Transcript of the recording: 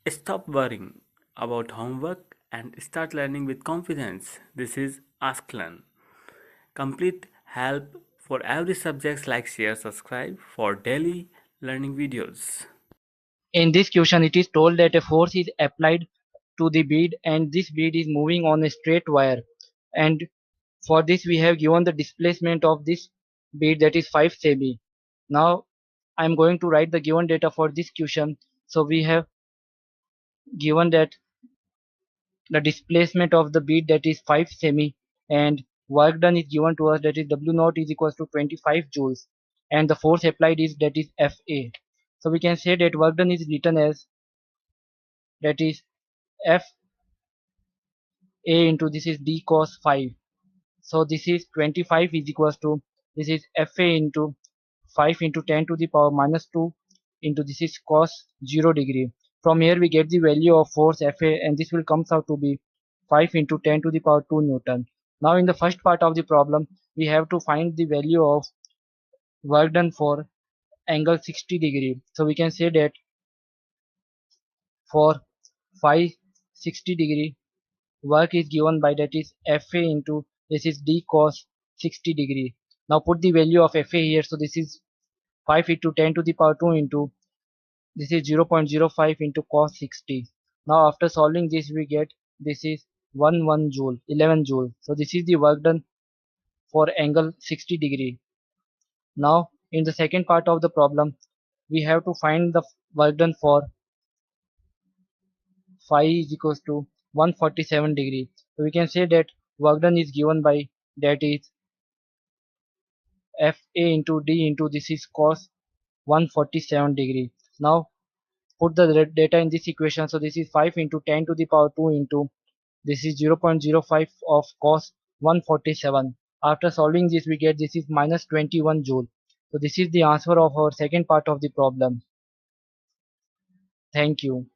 Stop worrying about homework and start learning with confidence. This is Ask Learn. Complete help for every subject. Like, share, subscribe for daily learning videos. In this question, it is told that a force is applied to the bead and this bead is moving on a straight wire. And for this, we have given the displacement of this bead, that is 5 semi. Now, I am going to write the given data for this question. So we have given that the displacement of the bead, that is 5 semi, and work done is given to us, that is W naught is equals to 25 joules, and the force applied is, that is Fa. So we can say that work done is written as, that is F A into, this is D cos 5. So this is 25 is equals to, this is Fa into 5 into 10 to the power minus 2 into, this is cos 0 degree. From here we get the value of force Fa, and this will comes out to be 5 into 10 to the power 2 Newton. Now in the first part of the problem, we have to find the value of work done for angle 60 degree. So we can say that for 560 degree, work is given by, that is Fa into, this is D cos 60 degree. Now put the value of Fa here. So this is 5 into 10 to the power 2 into, this is 0.05 into cos 60. Now after solving this, we get, this is 1 joule, 11 joule. So this is the work done for angle 60 degree. Now in the second part of the problem, we have to find the work done for phi is equals to 147 degree. So we can say that work done is given by, that is Fa into D into, this is cos 147 degree. Now put the data in this equation. So this is 5 into 10 to the power 2 into, this is 0.05 of cos 147. After solving this, we get, this is minus 21 joule. So this is the answer of our second part of the problem. Thank you.